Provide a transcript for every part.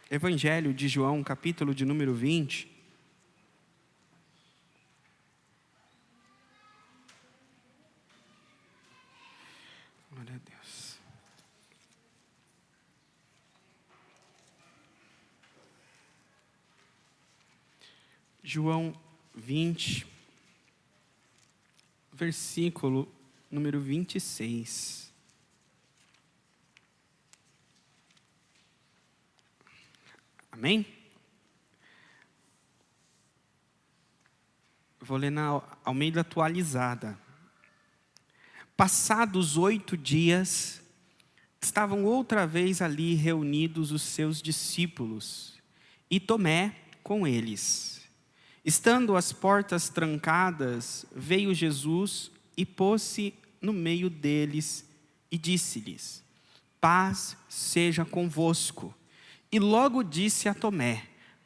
Evangelho de João, capítulo de número 20. Glória a Deus. João 20, versículo número 26. Amém? Vou ler na Almeida atualizada. Passados 8 dias, estavam outra vez ali reunidos os seus discípulos, e Tomé com eles. Estando as portas trancadas, veio Jesus e pôs-se no meio deles e disse-lhes: paz seja convosco. E logo disse a Tomé: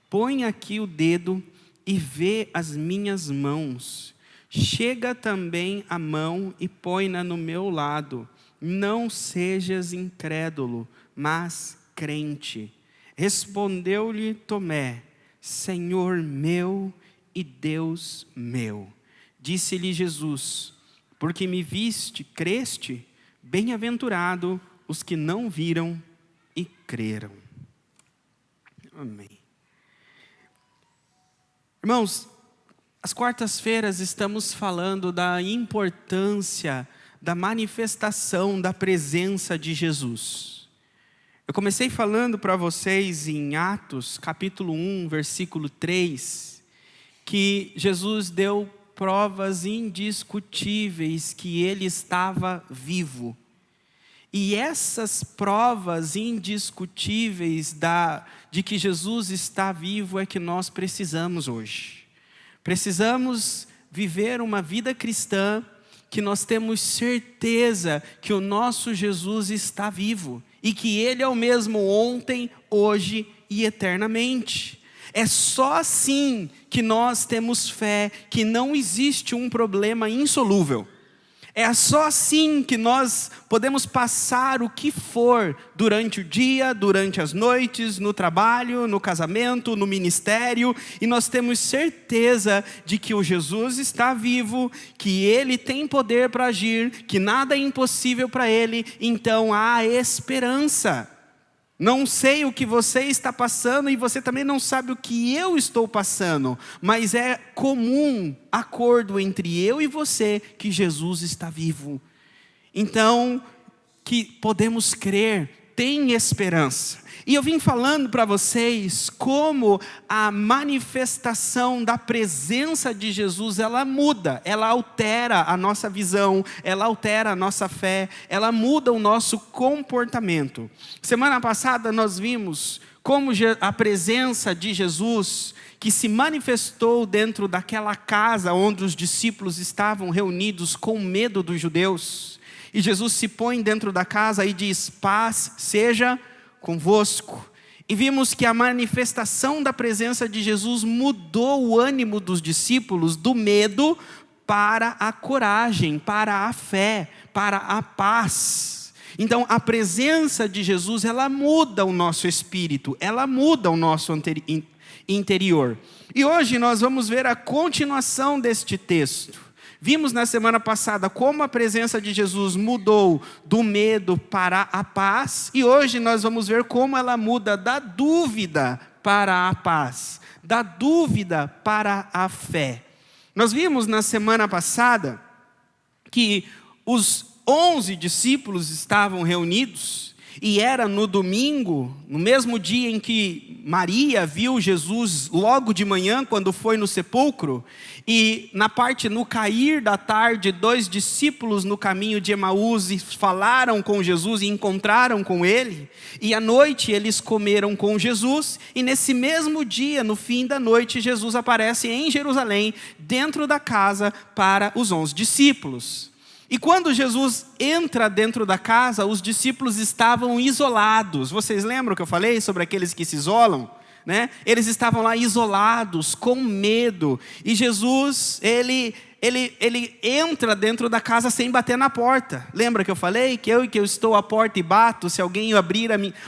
põe aqui o dedo e vê as minhas mãos. Chega também a mão e põe-na no meu lado. Não sejas incrédulo, mas crente. Respondeu-lhe Tomé: Senhor meu e Deus meu. Disse-lhe Jesus: porque me viste, creste? Bem-aventurado os que não viram e creram. Amém. Irmãos, às quartas-feiras estamos falando da importância da manifestação da presença de Jesus. Eu comecei falando para vocês em Atos, capítulo 1, versículo 3, que Jesus deu provas indiscutíveis que ele estava vivo. E essas provas indiscutíveis de que Jesus está vivo é que nós precisamos hoje. Precisamos viver uma vida cristã que nós temos certeza que o nosso Jesus está vivo e que Ele é o mesmo ontem, hoje e eternamente. É só assim que nós temos fé que não existe um problema insolúvel. É só assim que nós podemos passar o que for durante o dia, durante as noites, no trabalho, no casamento, no ministério, e nós temos certeza de que o Jesus está vivo, que Ele tem poder para agir, que nada é impossível para Ele, então há esperança. Não sei o que você está passando e você também não sabe o que eu estou passando, mas é comum acordo entre eu e você que Jesus está vivo. Então, que podemos crer, tem esperança. E eu vim falando para vocês como a manifestação da presença de Jesus, ela muda, ela altera a nossa visão, ela altera a nossa fé, ela muda o nosso comportamento. Semana passada nós vimos como a presença de Jesus, que se manifestou dentro daquela casa onde os discípulos estavam reunidos com medo dos judeus. E Jesus se põe dentro da casa e diz: paz seja convosco. E vimos que a manifestação da presença de Jesus mudou o ânimo dos discípulos do medo para a coragem, para a fé, para a paz. Então a presença de Jesus, ela muda o nosso espírito, ela muda o nosso interior. E hoje nós vamos ver a continuação deste texto. Vimos na semana passada como a presença de Jesus mudou do medo para a paz. E hoje nós vamos ver como ela muda da dúvida para a paz, da dúvida para a fé. Nós vimos na semana passada que os 11 discípulos estavam reunidos. E era no domingo, no mesmo dia em que Maria viu Jesus logo de manhã, quando foi no sepulcro. E no cair da tarde, 2 discípulos no caminho de Emaús falaram com Jesus e encontraram com Ele. E à noite eles comeram com Jesus. E nesse mesmo dia, no fim da noite, Jesus aparece em Jerusalém, dentro da casa para os 11 discípulos. E quando Jesus entra dentro da casa, os discípulos estavam isolados. Vocês lembram que eu falei sobre aqueles que se isolam? Eles estavam lá isolados, com medo. E Jesus, ele ele entra dentro da casa sem bater na porta. Lembra que eu falei que eu estou à porta e bato, se alguém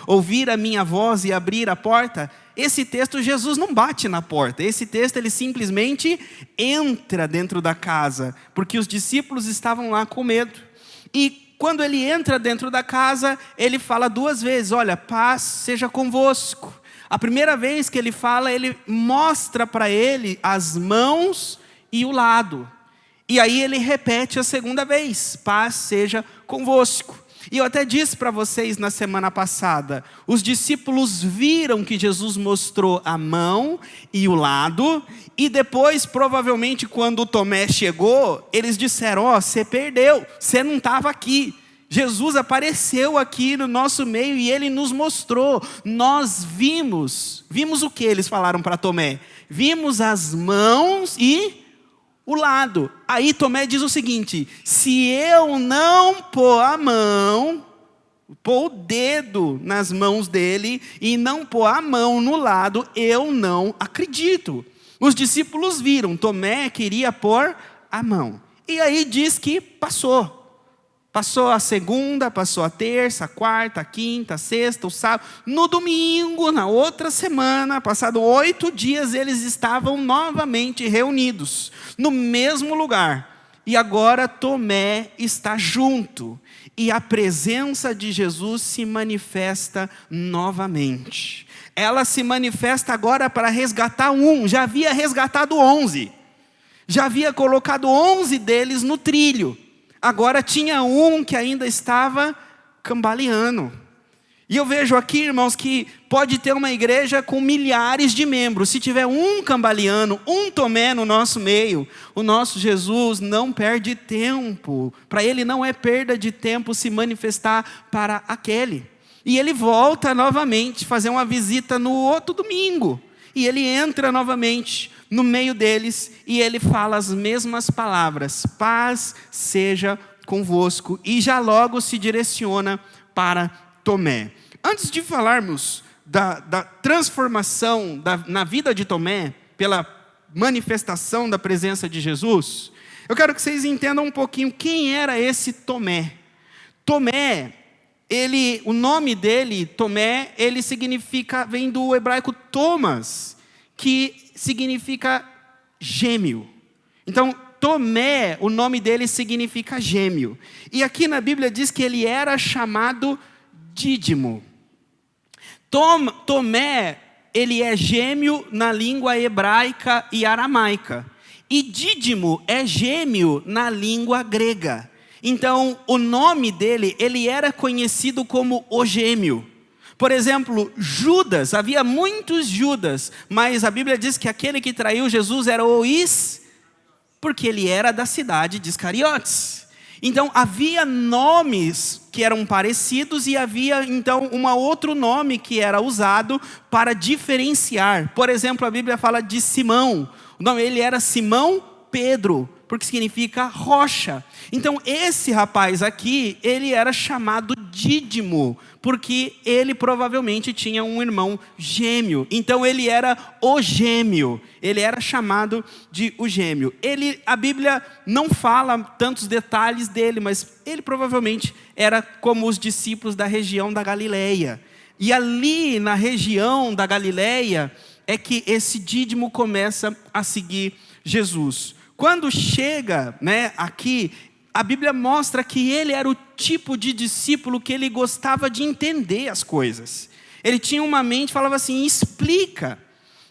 ouvir a minha voz e abrir a porta? Esse texto, Jesus não bate na porta. Esse texto, ele simplesmente entra dentro da casa, porque os discípulos estavam lá com medo. E quando ele entra dentro da casa, ele fala 2 vezes, olha, paz seja convosco. A primeira vez que ele fala, ele mostra para ele as mãos e o lado. E aí ele repete a segunda vez, paz seja convosco. E eu até disse para vocês na semana passada, os discípulos viram que Jesus mostrou a mão e o lado, e depois, provavelmente, quando Tomé chegou, eles disseram, você perdeu, você não estava aqui. Jesus apareceu aqui no nosso meio e ele nos mostrou. Nós vimos o que eles falaram para Tomé? Vimos as mãos e o lado. Aí Tomé diz o seguinte, se eu não pôr a mão, pôr o dedo nas mãos dele e não pôr a mão no lado, eu não acredito. Os discípulos viram, Tomé queria pôr a mão. E aí diz que passou. Passou a segunda, passou a terça, a quarta, a quinta, a sexta, o sábado. No domingo, na outra semana, passado 8 dias, eles estavam novamente reunidos, no mesmo lugar. E agora Tomé está junto. E a presença de Jesus se manifesta novamente. Ela se manifesta agora para resgatar já havia resgatado 11. Já havia colocado 11 deles no trilho. Agora tinha um que ainda estava cambaleando. E eu vejo aqui, irmãos, que pode ter uma igreja com milhares de membros. Se tiver um cambaleando, um Tomé no nosso meio, o nosso Jesus não perde tempo. Para ele não é perda de tempo se manifestar para aquele. E ele volta novamente, fazer uma visita no outro domingo. E ele entra novamente no meio deles e ele fala as mesmas palavras, paz seja convosco, e já logo se direciona para Tomé. Antes de falarmos da transformação na vida de Tomé, pela manifestação da presença de Jesus, eu quero que vocês entendam um pouquinho quem era esse Tomé. Tomé, o nome dele, Tomé, ele vem do hebraico Thomas, que significa gêmeo. Então, Tomé, o nome dele significa gêmeo. E aqui na Bíblia diz que ele era chamado Dídimo. Tomé, ele é gêmeo na língua hebraica e aramaica. E Dídimo é gêmeo na língua grega. Então, o nome dele, ele era conhecido como o gêmeo. Por exemplo, Judas, havia muitos Judas, mas a Bíblia diz que aquele que traiu Jesus era porque ele era da cidade de Iscariotes. Então, havia nomes que eram parecidos e havia, então, outro nome que era usado para diferenciar. Por exemplo, a Bíblia fala de Simão. O nome dele era Simão Pedro, porque significa rocha. Então, esse rapaz aqui, ele era chamado Dídimo, porque ele provavelmente tinha um irmão gêmeo. Então, ele era o gêmeo. Ele era chamado de o gêmeo. A Bíblia não fala tantos detalhes dele, mas ele provavelmente era como os discípulos da região da Galileia. E ali, na região da Galileia, é que esse Dídimo começa a seguir Jesus. Quando chega, aqui, a Bíblia mostra que ele era o tipo de discípulo que ele gostava de entender as coisas. Ele tinha uma mente, falava assim, explica.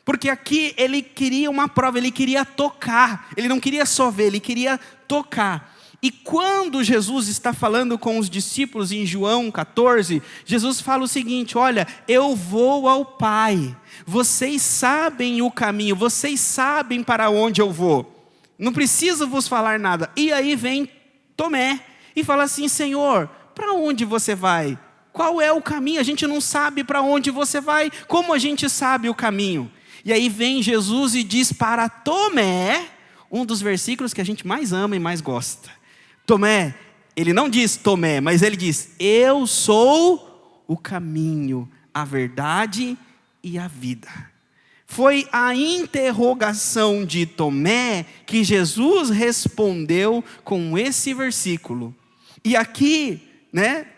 Porque aqui ele queria uma prova, ele queria tocar. Ele não queria só ver, ele queria tocar. E quando Jesus está falando com os discípulos em João 14, Jesus fala o seguinte, olha, eu vou ao Pai. Vocês sabem o caminho, vocês sabem para onde eu vou. Não preciso vos falar nada. E aí vem Tomé e fala assim, Senhor, para onde você vai? Qual é o caminho? A gente não sabe para onde você vai. Como a gente sabe o caminho? E aí vem Jesus e diz para Tomé, um dos versículos que a gente mais ama e mais gosta. Tomé, ele não diz Tomé, mas ele diz, eu sou o caminho, a verdade e a vida. Foi a interrogação de Tomé que Jesus respondeu com esse versículo. E aqui,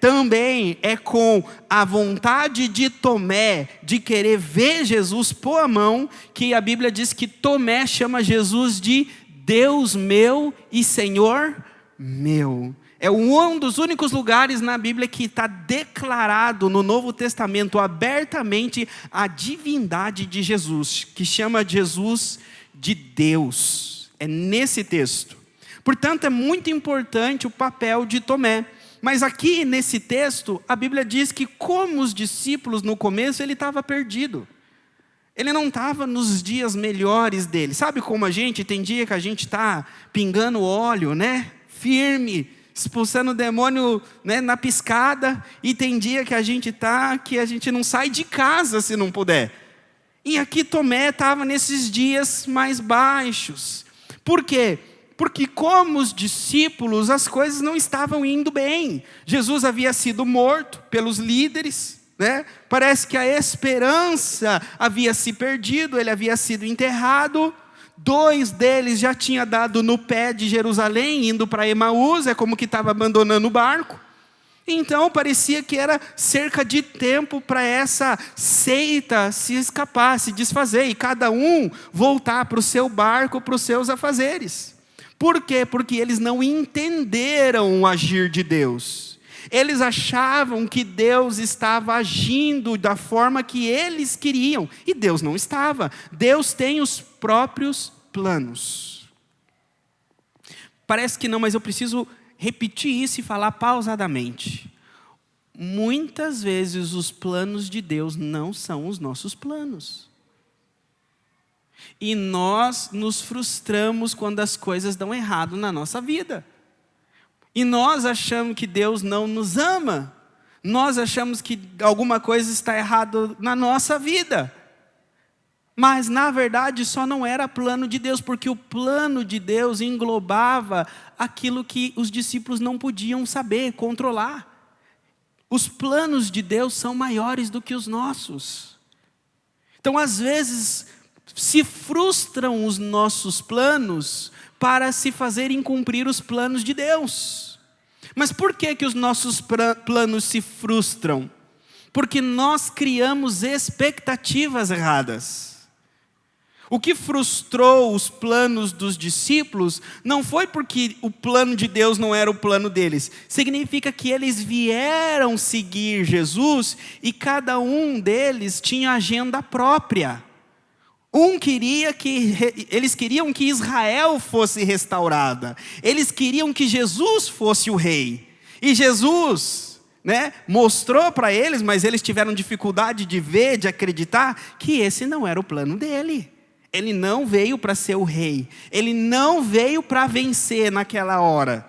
também é com a vontade de Tomé de querer ver Jesus pôr a mão, que a Bíblia diz que Tomé chama Jesus de Deus meu e Senhor meu. É um dos únicos lugares na Bíblia que está declarado no Novo Testamento abertamente a divindade de Jesus, que chama Jesus de Deus. É nesse texto. Portanto, é muito importante o papel de Tomé. Mas aqui nesse texto, a Bíblia diz que como os discípulos no começo, ele estava perdido. Ele não estava nos dias melhores dele. Sabe como tem dia que a gente está pingando óleo, firme, expulsando o demônio, na piscada, e tem dia que a gente não sai de casa se não puder. E aqui Tomé estava nesses dias mais baixos. Por quê? Porque como os discípulos, as coisas não estavam indo bem. Jesus havia sido morto pelos líderes, Parece que a esperança havia se perdido, ele havia sido enterrado. 2 deles já tinham dado no pé de Jerusalém, indo para Emaús, é como que estava abandonando o barco. Então parecia que era cerca de tempo para essa seita se escapar, se desfazer, e cada um voltar para o seu barco, para os seus afazeres. Por quê? Porque eles não entenderam o agir de Deus. Eles achavam que Deus estava agindo da forma que eles queriam, e Deus não estava. Deus tem os próprios planos. Parece que não, mas eu preciso repetir isso e falar pausadamente. Muitas vezes os planos de Deus não são os nossos planos. E nós nos frustramos quando as coisas dão errado na nossa vida. E nós achamos que Deus não nos ama. Nós achamos que alguma coisa está errada na nossa vida. Mas, na verdade, só não era plano de Deus, porque o plano de Deus englobava aquilo que os discípulos não podiam saber, controlar. Os planos de Deus são maiores do que os nossos. Então, às vezes, se frustram os nossos planos para se fazerem cumprir os planos de Deus. Mas por que os nossos planos se frustram? Porque nós criamos expectativas erradas. O que frustrou os planos dos discípulos não foi porque o plano de Deus não era o plano deles. Significa que eles vieram seguir Jesus e cada um deles tinha agenda própria. Eles queriam que Israel fosse restaurada. Eles queriam que Jesus fosse o rei. E Jesus, mostrou para eles, mas eles tiveram dificuldade de ver, de acreditar, que esse não era o plano dele. Ele não veio para ser o rei. Ele não veio para vencer naquela hora.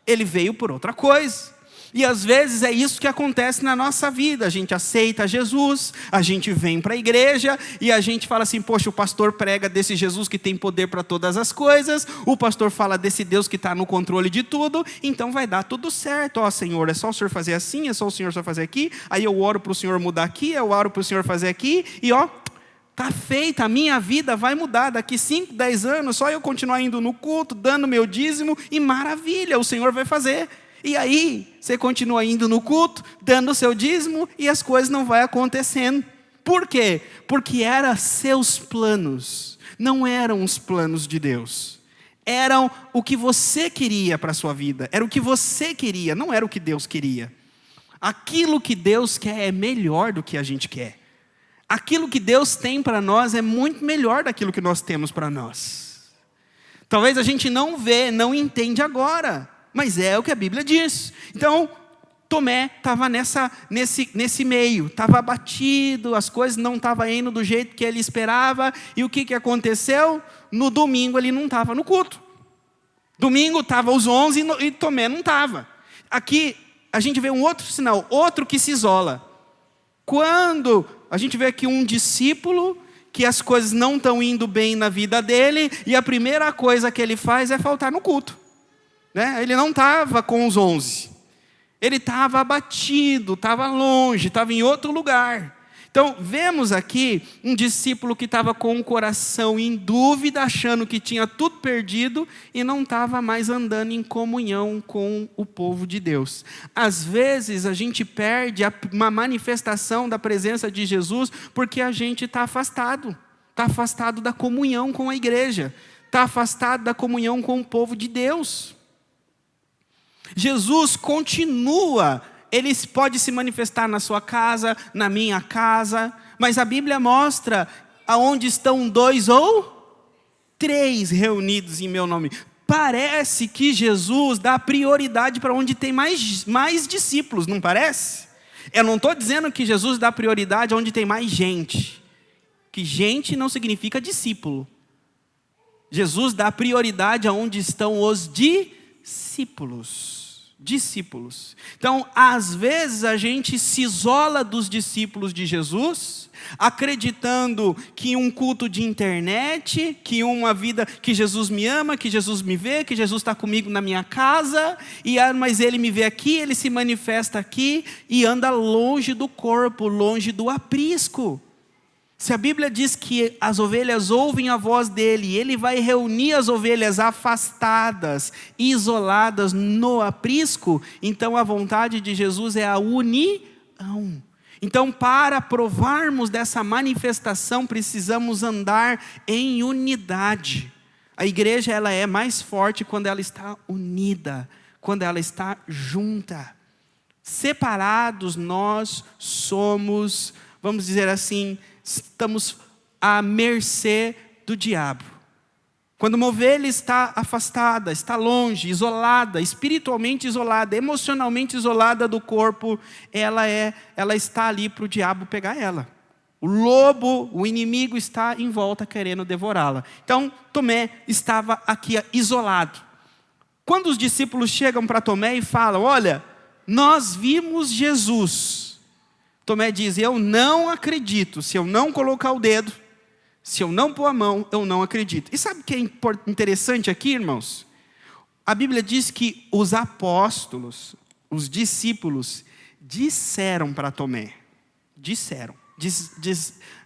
Ele veio por outra coisa. E às vezes é isso que acontece na nossa vida. A gente aceita Jesus, a gente vem para a igreja e a gente fala assim, poxa, o pastor prega desse Jesus que tem poder para todas as coisas, o pastor fala desse Deus que está no controle de tudo, então vai dar tudo certo. Ó, Senhor, é só o Senhor fazer assim, é só o Senhor só fazer aqui, aí eu oro para o Senhor mudar aqui, eu oro para o Senhor fazer aqui, e está feita, a minha vida vai mudar, daqui 5, 10 anos, só eu continuar indo no culto, dando meu dízimo, e maravilha, o Senhor vai fazer. E aí, você continua indo no culto, dando o seu dízimo, e as coisas não vão acontecendo. Por quê? Porque eram seus planos, não eram os planos de Deus. Eram o que você queria para a sua vida, era o que você queria, não era o que Deus queria. Aquilo que Deus quer é melhor do que a gente quer. Aquilo que Deus tem para nós é muito melhor daquilo que nós temos para nós. Talvez a gente não vê, não entende agora, mas é o que a Bíblia diz. Então, Tomé estava nesse meio, estava abatido, as coisas não estavam indo do jeito que ele esperava. E o que aconteceu? No domingo ele não estava no culto. Domingo estava os 11 e Tomé não estava. Aqui a gente vê um outro sinal, outro que se isola. Quando a gente vê aqui um discípulo que as coisas não estão indo bem na vida dele, e a primeira coisa que ele faz é faltar no culto. Ele não estava com os 11. Ele estava abatido, estava longe, estava em outro lugar. Então, vemos aqui um discípulo que estava com o coração em dúvida, achando que tinha tudo perdido e não estava mais andando em comunhão com o povo de Deus. Às vezes, a gente perde uma manifestação da presença de Jesus porque a gente está afastado da comunhão com a igreja, está afastado da comunhão com o povo de Deus. Jesus continua. Ele pode se manifestar na sua casa, na minha casa, mas a Bíblia mostra aonde estão 2 ou 3 reunidos em meu nome. Parece que Jesus dá prioridade para onde tem mais discípulos, não parece? Eu não estou dizendo que Jesus dá prioridade onde tem mais gente, que gente não significa discípulo. Jesus dá prioridade aonde estão os discípulos. Então, às vezes a gente se isola dos discípulos de Jesus, acreditando que um culto de internet, que uma vida que Jesus me ama, que Jesus me vê, que Jesus está comigo na minha casa, mas Ele me vê aqui, Ele se manifesta aqui e anda longe do corpo, longe do aprisco. Se a Bíblia diz que as ovelhas ouvem a voz dele, e ele vai reunir as ovelhas afastadas, isoladas no aprisco, então a vontade de Jesus é a união. Então, para provarmos dessa manifestação, precisamos andar em unidade. A igreja ela é mais forte quando ela está unida, quando ela está junta. Separados, nós somos, vamos dizer assim, estamos à mercê do diabo. Quando uma ovelha está afastada, está longe, isolada, espiritualmente isolada, emocionalmente isolada do corpo, ela está ali para o diabo pegar ela. O lobo, o inimigo está em volta querendo devorá-la. Então, Tomé estava aqui isolado. Quando os discípulos chegam para Tomé e falam, olha, nós vimos Jesus. Tomé diz, eu não acredito, se eu não colocar o dedo, se eu não pôr a mão, eu não acredito. E sabe o que é interessante aqui, irmãos? A Bíblia diz que os apóstolos, os discípulos, disseram para Tomé. Disseram.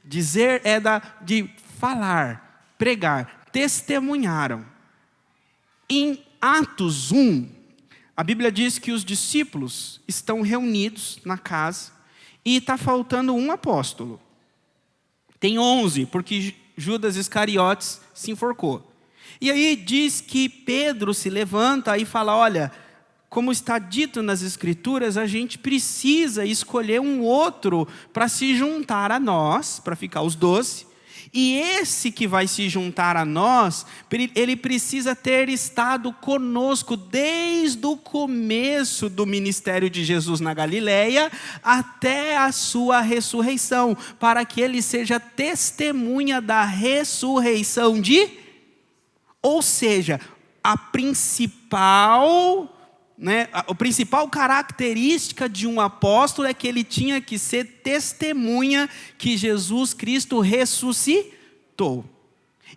Dizer é de falar, pregar, testemunharam. Em Atos 1, a Bíblia diz que os discípulos estão reunidos na casa e está faltando um apóstolo. Tem 11, porque Judas Iscariotes se enforcou. E aí diz que Pedro se levanta e fala, olha, como está dito nas Escrituras, a gente precisa escolher um outro para se juntar a nós, para ficar os 12. E esse que vai se juntar a nós, ele precisa ter estado conosco desde o começo do ministério de Jesus na Galileia até a sua ressurreição, para que ele seja testemunha da ressurreição ou seja, a principal característica de um apóstolo é que ele tinha que ser testemunha que Jesus Cristo ressuscitou.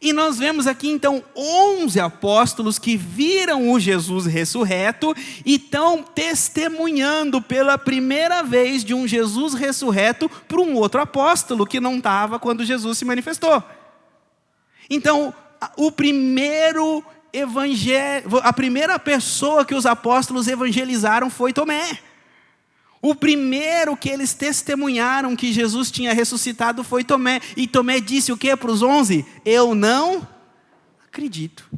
E nós vemos aqui então 11 apóstolos que viram o Jesus ressurreto e estão testemunhando pela primeira vez de um Jesus ressurreto para um outro apóstolo que não estava quando Jesus se manifestou. Então, a primeira pessoa que os apóstolos evangelizaram foi Tomé. O primeiro que eles testemunharam que Jesus tinha ressuscitado foi Tomé. E Tomé disse o que para os 11? Eu não acredito.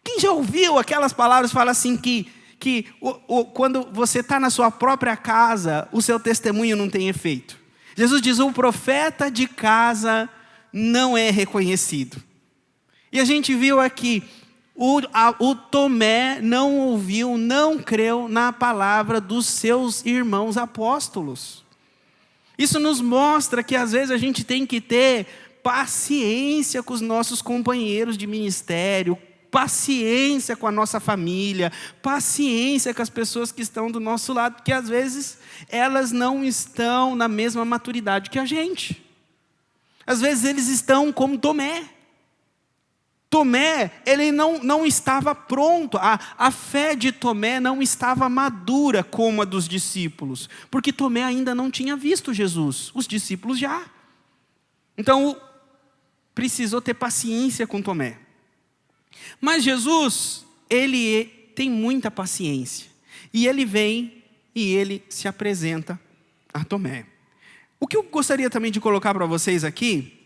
Quem já ouviu aquelas palavras fala assim que quando você está na sua própria casa, o seu testemunho não tem efeito. Jesus diz, o profeta de casa não é reconhecido. E a gente viu aqui, o Tomé não ouviu, não creu na palavra dos seus irmãos apóstolos. Isso nos mostra que às vezes a gente tem que ter paciência com os nossos companheiros de ministério, paciência com a nossa família, paciência com as pessoas que estão do nosso lado, porque às vezes elas não estão na mesma maturidade que a gente. Às vezes eles estão como Tomé. Tomé, ele não estava pronto, a fé de Tomé não estava madura como a dos discípulos, porque Tomé ainda não tinha visto Jesus, os discípulos já. Então, precisou ter paciência com Tomé. Mas Jesus, ele tem muita paciência, e ele vem e ele se apresenta a Tomé. O que eu gostaria também de colocar para vocês aqui,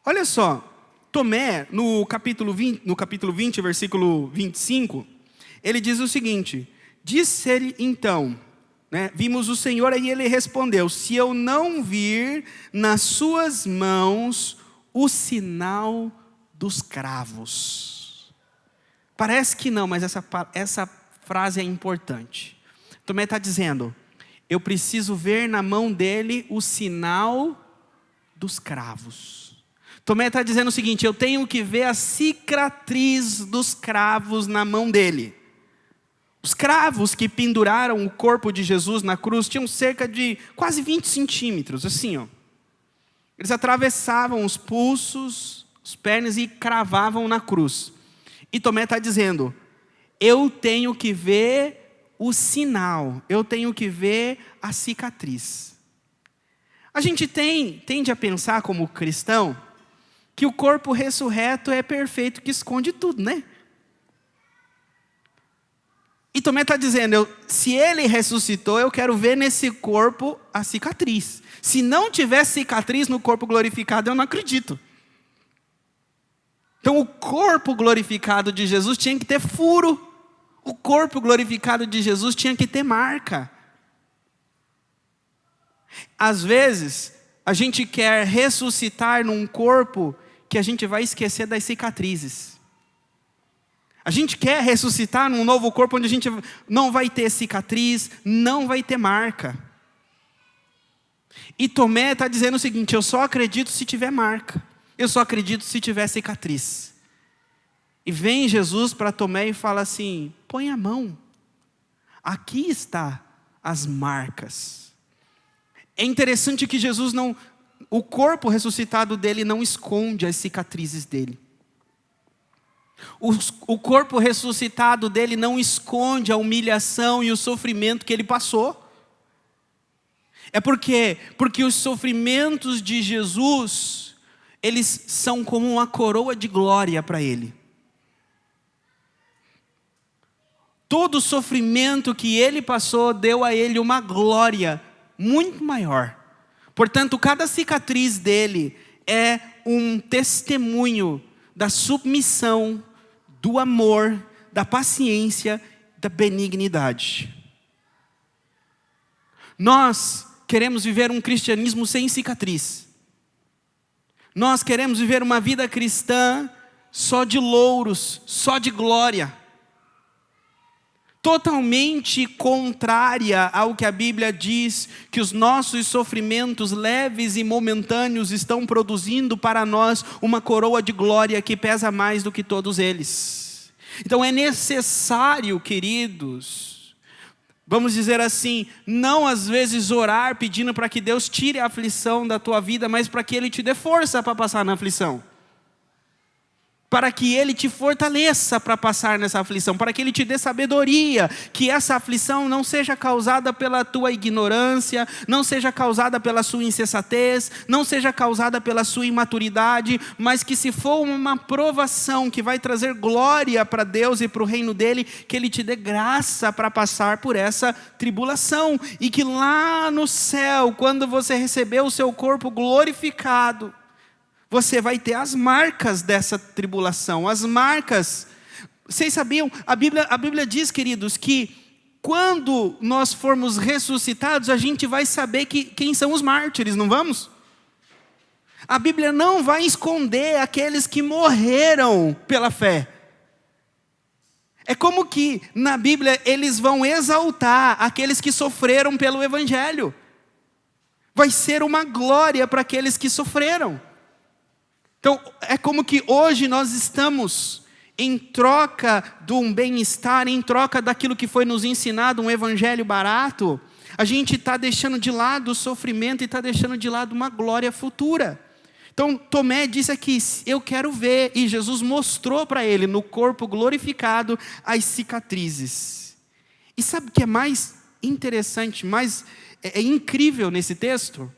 olha só, Tomé, no capítulo 20, versículo 25, ele diz o seguinte: disse-lhe então, vimos o Senhor, aí ele respondeu: se eu não vir nas suas mãos o sinal dos cravos. Parece que não, mas essa frase é importante. Tomé está dizendo: eu preciso ver na mão dele o sinal dos cravos. Tomé está dizendo o seguinte: eu tenho que ver a cicatriz dos cravos na mão dele. Os cravos que penduraram o corpo de Jesus na cruz tinham cerca de quase 20 centímetros, assim, ó. Eles atravessavam os pulsos, as pernas e cravavam na cruz. E Tomé está dizendo: eu tenho que ver o sinal, eu tenho que ver a cicatriz. A gente tende a pensar como cristão que o corpo ressurreto é perfeito, que esconde tudo, né? E Tomé está dizendo: se ele ressuscitou, eu quero ver nesse corpo a cicatriz. Se não tiver cicatriz no corpo glorificado, eu não acredito. Então o corpo glorificado de Jesus tinha que ter furo. O corpo glorificado de Jesus tinha que ter marca. Às vezes, a gente quer ressuscitar num corpo que a gente vai esquecer das cicatrizes. A gente quer ressuscitar num novo corpo onde a gente não vai ter cicatriz, não vai ter marca. E Tomé está dizendo o seguinte: eu só acredito se tiver marca. Eu só acredito se tiver cicatriz. E vem Jesus para Tomé e fala assim: põe a mão. Aqui está as marcas. É interessante que Jesus o corpo ressuscitado dele não esconde as cicatrizes dele. O corpo ressuscitado dele não esconde a humilhação e o sofrimento que ele passou. É porque os sofrimentos de Jesus, eles são como uma coroa de glória para ele. Todo o sofrimento que ele passou deu a ele uma glória muito maior. Portanto, cada cicatriz dele é um testemunho da submissão, do amor, da paciência, da benignidade. Nós queremos viver um cristianismo sem cicatriz. Nós queremos viver uma vida cristã só de louros, só de glória. Totalmente contrária ao que a Bíblia diz, que os nossos sofrimentos leves e momentâneos estão produzindo para nós uma coroa de glória que pesa mais do que todos eles. Então é necessário, queridos, vamos dizer assim, não às vezes orar pedindo para que Deus tire a aflição da tua vida, mas para que Ele te dê força para passar na aflição. Para que Ele te fortaleça para passar nessa aflição, para que Ele te dê sabedoria, que essa aflição não seja causada pela tua ignorância, não seja causada pela sua insensatez, não seja causada pela sua imaturidade, mas que se for uma provação que vai trazer glória para Deus e para o reino dEle, que Ele te dê graça para passar por essa tribulação, e que lá no céu, quando você receber o seu corpo glorificado, você vai ter as marcas dessa tribulação, as marcas. Vocês sabiam, a Bíblia diz, queridos, que quando nós formos ressuscitados, a gente vai saber quem são os mártires, não vamos? A Bíblia não vai esconder aqueles que morreram pela fé. É como que na Bíblia eles vão exaltar aqueles que sofreram pelo Evangelho. Vai ser uma glória para aqueles que sofreram. Então, é como que hoje nós estamos em troca de um bem-estar, em troca daquilo que foi nos ensinado, um evangelho barato, a gente está deixando de lado o sofrimento e está deixando de lado uma glória futura. Então, Tomé disse aqui, eu quero ver. E Jesus mostrou para ele, no corpo glorificado, as cicatrizes. E sabe o que é mais interessante, mais incrível nesse texto?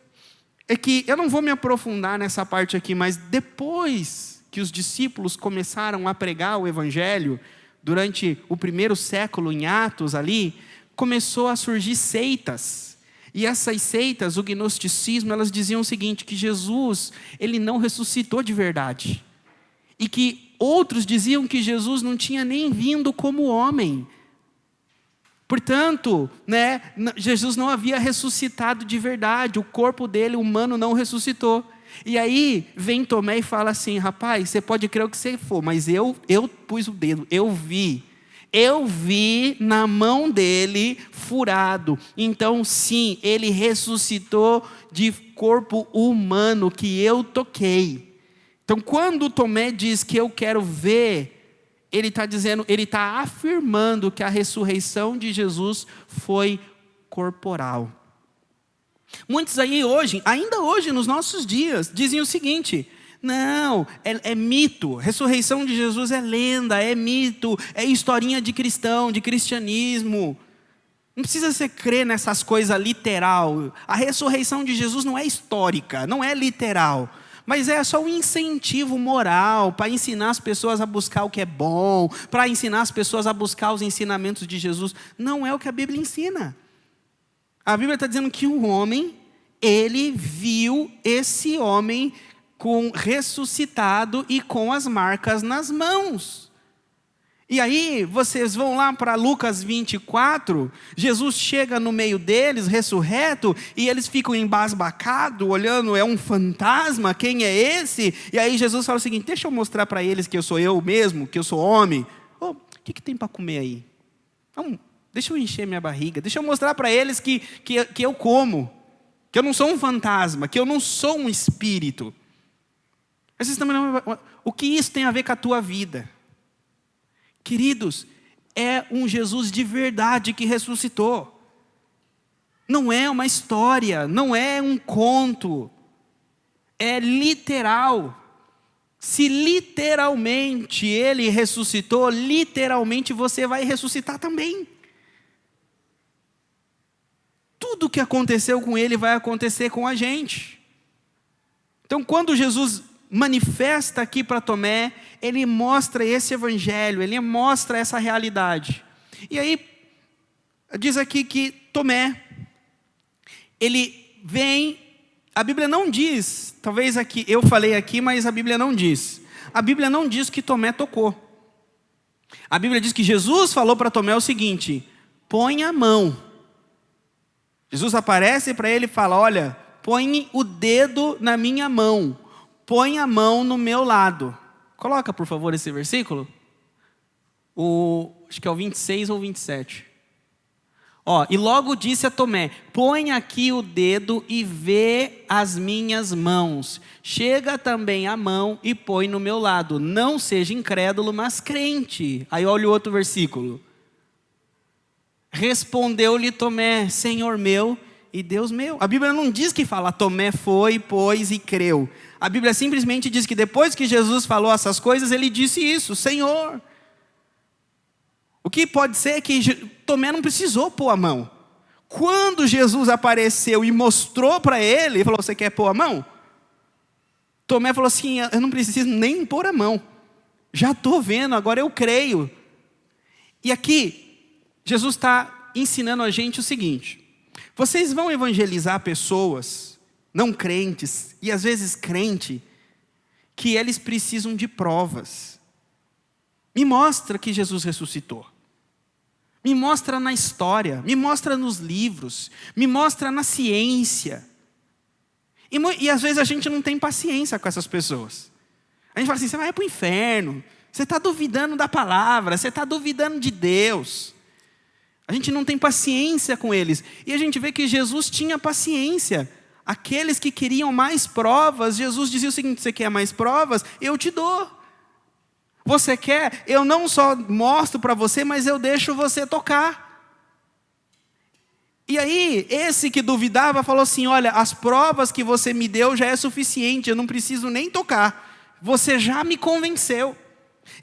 É que, eu não vou me aprofundar nessa parte aqui, mas depois que os discípulos começaram a pregar o Evangelho, durante o primeiro século, em Atos ali, começou a surgir seitas. E essas seitas, o gnosticismo, elas diziam o seguinte, que Jesus, ele não ressuscitou de verdade. E que outros diziam que Jesus não tinha nem vindo como homem. Portanto, Jesus não havia ressuscitado de verdade, o corpo dele, humano, não ressuscitou. E aí, vem Tomé e fala assim, rapaz, você pode crer o que você for, mas eu pus o dedo, eu vi na mão dele furado. Então, sim, ele ressuscitou de corpo humano que eu toquei. Então, quando Tomé diz que eu quero ver, ele está dizendo, ele está afirmando que a ressurreição de Jesus foi corporal. Muitos aí hoje, ainda hoje nos nossos dias, dizem o seguinte, não, é mito, ressurreição de Jesus é lenda, é mito, é historinha de cristão, de cristianismo. Não precisa você crer nessas coisas literal. A ressurreição de Jesus não é histórica, não é literal. Mas é só um incentivo moral para ensinar as pessoas a buscar o que é bom, para ensinar as pessoas a buscar os ensinamentos de Jesus. Não é o que a Bíblia ensina. A Bíblia está dizendo que o homem, ele viu esse homem ressuscitado e com as marcas nas mãos. E aí, vocês vão lá para Lucas 24, Jesus chega no meio deles, ressurreto, e eles ficam embasbacados, olhando, é um fantasma, quem é esse? E aí Jesus fala o seguinte, deixa eu mostrar para eles que eu sou eu mesmo, que eu sou homem. O que tem para comer aí? Deixa eu encher minha barriga, deixa eu mostrar para eles que eu como, que eu não sou um fantasma, que eu não sou um espírito. O que isso tem a ver com a tua vida? Queridos, é um Jesus de verdade que ressuscitou. Não é uma história, não é um conto, é literal. Se literalmente ele ressuscitou, literalmente você vai ressuscitar também. Tudo o que aconteceu com ele vai acontecer com a gente. Então, quando Jesus manifesta aqui para Tomé, ele mostra esse evangelho, ele mostra essa realidade. E aí, diz aqui que Tomé, ele vem, a Bíblia não diz, talvez aqui, eu falei aqui, mas a Bíblia não diz. A Bíblia não diz que Tomé tocou. A Bíblia diz que Jesus falou para Tomé o seguinte, põe a mão. Jesus aparece para ele e fala, olha, põe o dedo na minha mão, põe a mão no meu lado. Coloca, por favor, esse versículo. Acho que é o 26 ou 27. E logo disse a Tomé, põe aqui o dedo e vê as minhas mãos. Chega também a mão e põe no meu lado. Não seja incrédulo, mas crente. Aí olha o outro versículo. Respondeu-lhe Tomé, Senhor meu e Deus meu. A Bíblia não diz que fala, Tomé foi, pôs e creu. A Bíblia simplesmente diz que depois que Jesus falou essas coisas, ele disse isso, Senhor. O que pode ser é que Tomé não precisou pôr a mão. Quando Jesus apareceu e mostrou para ele, falou, você quer pôr a mão? Tomé falou assim, eu não preciso nem pôr a mão. Já estou vendo, agora eu creio. E aqui, Jesus está ensinando a gente o seguinte, vocês vão evangelizar pessoas não crentes, e às vezes crente, que eles precisam de provas. Me mostra que Jesus ressuscitou. Me mostra na história, me mostra nos livros, me mostra na ciência. E às vezes a gente não tem paciência com essas pessoas. A gente fala assim, você vai para o inferno, você está duvidando da palavra, você está duvidando de Deus. A gente não tem paciência com eles. E a gente vê que Jesus tinha paciência. Aqueles que queriam mais provas, Jesus dizia o seguinte, você quer mais provas? Eu te dou. Você quer? Eu não só mostro para você, mas eu deixo você tocar. E aí, esse que duvidava falou assim: olha, as provas que você me deu já é suficiente, eu não preciso nem tocar. Você já me convenceu.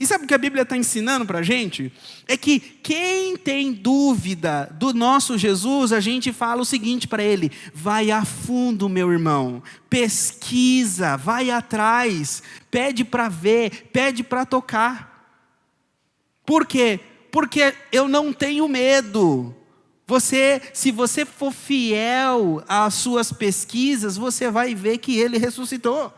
E sabe o que a Bíblia está ensinando para a gente? É que quem tem dúvida do nosso Jesus, a gente fala o seguinte para ele: vai a fundo, meu irmão, pesquisa, vai atrás, pede para ver, pede para tocar. Por quê? Porque eu não tenho medo. Se você for fiel às suas pesquisas, você vai ver que ele ressuscitou.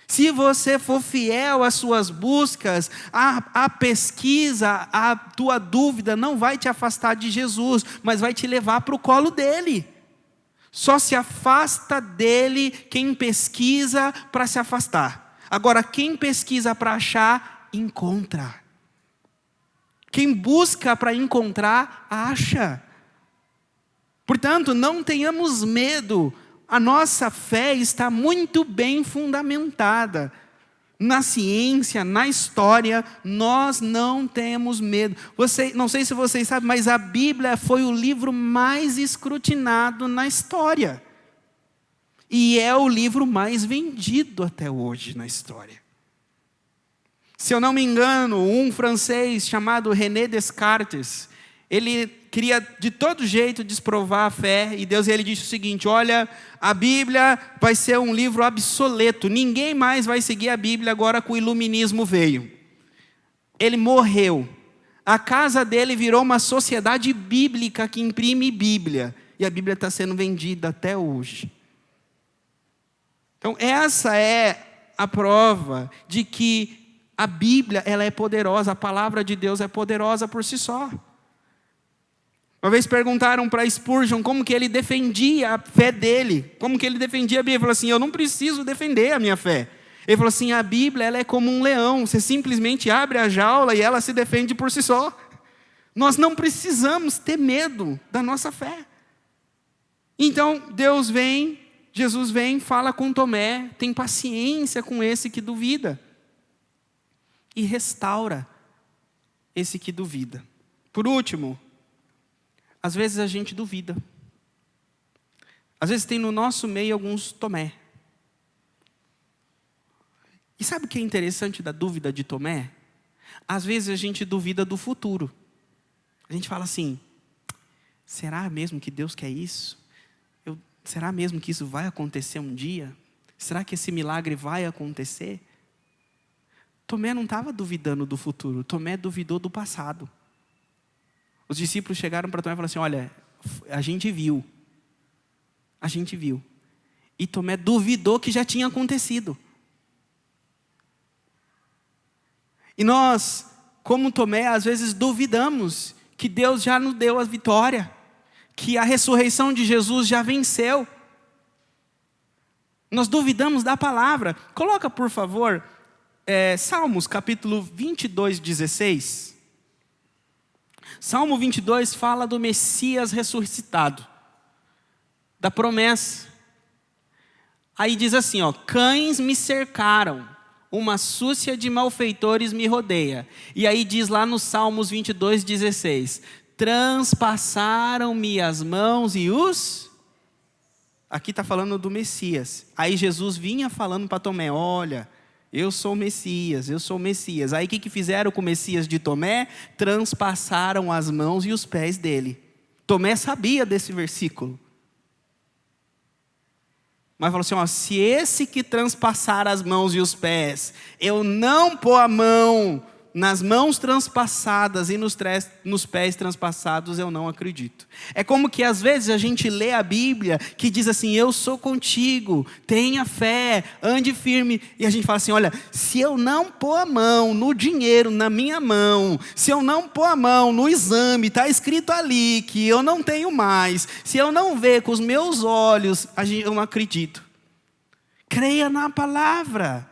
Se você for fiel às suas buscas, a pesquisa, a tua dúvida não vai te afastar de Jesus, mas vai te levar para o colo dele. Só se afasta dele quem pesquisa para se afastar. Agora, quem pesquisa para achar, encontra. Quem busca para encontrar, acha. Portanto, não tenhamos medo. A nossa fé está muito bem fundamentada. Na ciência, na história, nós não temos medo. Não sei se vocês sabem, mas a Bíblia foi o livro mais escrutinado na história. E é o livro mais vendido até hoje na história. Se eu não me engano, um francês chamado René Descartes, ele queria de todo jeito desprovar a fé, e Deus ele disse o seguinte: olha, a Bíblia vai ser um livro obsoleto, ninguém mais vai seguir a Bíblia agora que o iluminismo veio. Ele morreu, a casa dele virou uma sociedade bíblica que imprime Bíblia, e a Bíblia está sendo vendida até hoje. Então essa é a prova de que a Bíblia ela é poderosa, a palavra de Deus é poderosa por si só. Uma vez perguntaram para Spurgeon como que ele defendia a fé dele, como que ele defendia a Bíblia. Ele falou assim: eu não preciso defender a minha fé. Ele falou assim: a Bíblia ela é como um leão, você simplesmente abre a jaula e ela se defende por si só. Nós não precisamos ter medo da nossa fé. Então Jesus vem, fala com Tomé, tem paciência com esse que duvida. E restaura esse que duvida. Por último, às vezes a gente duvida. Às vezes tem no nosso meio alguns Tomé. E sabe o que é interessante da dúvida de Tomé? Às vezes a gente duvida do futuro. A gente fala assim: será mesmo que Deus quer isso? Será mesmo que isso vai acontecer um dia? Será que esse milagre vai acontecer? Tomé não estava duvidando do futuro, Tomé duvidou do passado. Os discípulos chegaram para Tomé e falaram assim: olha, a gente viu. E Tomé duvidou que já tinha acontecido. E nós, como Tomé, às vezes duvidamos que Deus já nos deu a vitória, que a ressurreição de Jesus já venceu. Nós duvidamos da palavra. Coloca, por favor, Salmos capítulo 22, 16. Salmo 22 fala do Messias ressuscitado, da promessa. Aí diz assim, cães me cercaram, uma súcia de malfeitores me rodeia. E aí diz lá no Salmos 22, 16, transpassaram-me as mãos e os... Aqui está falando do Messias. Aí Jesus vinha falando para Tomé: olha, eu sou o Messias, eu sou o Messias. Aí o que fizeram com o Messias de Tomé? Transpassaram as mãos e os pés dele. Tomé sabia desse versículo. Mas falou assim, se esse que transpassar as mãos e os pés, eu não pôr a mão nas mãos transpassadas e nos pés transpassados, eu não acredito. É como que às vezes a gente lê a Bíblia que diz assim: eu sou contigo, tenha fé, ande firme. E a gente fala assim: olha, se eu não pôr a mão no dinheiro na minha mão, se eu não pôr a mão no exame, está escrito ali que eu não tenho mais, se eu não ver com os meus olhos, eu não acredito. Creia na palavra.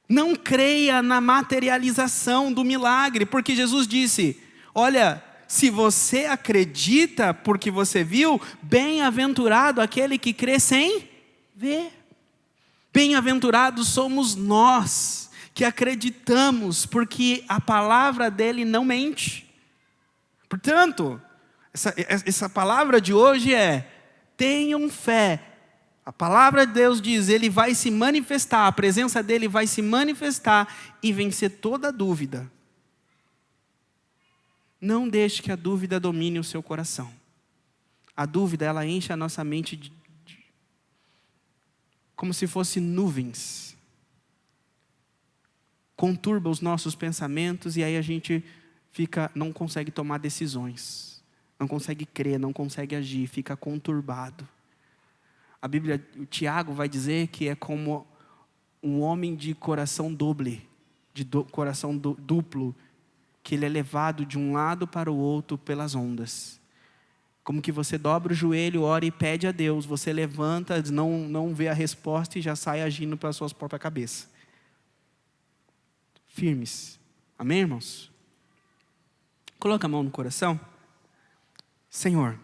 Não creia na materialização do milagre, porque Jesus disse: olha, se você acredita porque você viu, bem-aventurado aquele que crê sem ver. Bem-aventurados somos nós, que acreditamos, porque a palavra dele não mente. Portanto, Essa palavra de hoje é: tenham fé. A palavra de Deus diz, Ele vai se manifestar, a presença dEle vai se manifestar e vencer toda dúvida. Não deixe que a dúvida domine o seu coração. A dúvida, ela enche a nossa mente como se fosse nuvens. Conturba os nossos pensamentos e aí a gente não consegue tomar decisões. Não consegue crer, não consegue agir, fica conturbado. A Bíblia, o Tiago vai dizer que é como um homem de coração doble, coração duplo, que ele é levado de um lado para o outro pelas ondas. Como que você dobra o joelho, ora e pede a Deus, você levanta, não vê a resposta e já sai agindo pela sua própria cabeça. Firmes. Amém, irmãos? Coloca a mão no coração. Senhor,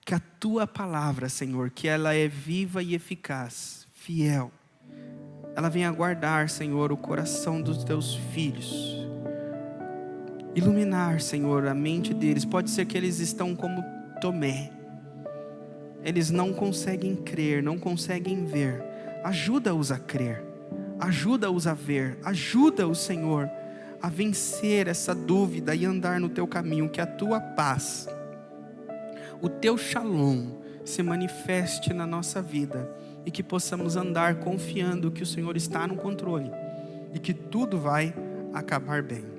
que a Tua palavra, Senhor, que ela é viva e eficaz, fiel, ela venha guardar, Senhor, o coração dos Teus filhos. Iluminar, Senhor, a mente deles. Pode ser que eles estão como Tomé. Eles não conseguem crer, não conseguem ver. Ajuda-os a crer. Ajuda-os a ver. Ajuda-os, Senhor, a vencer essa dúvida e andar no Teu caminho. Que a Tua paz, o Teu shalom se manifeste na nossa vida e que possamos andar confiando que o Senhor está no controle e que tudo vai acabar bem.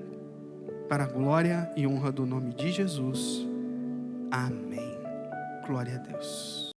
Para a glória e honra do nome de Jesus. Amém. Glória a Deus.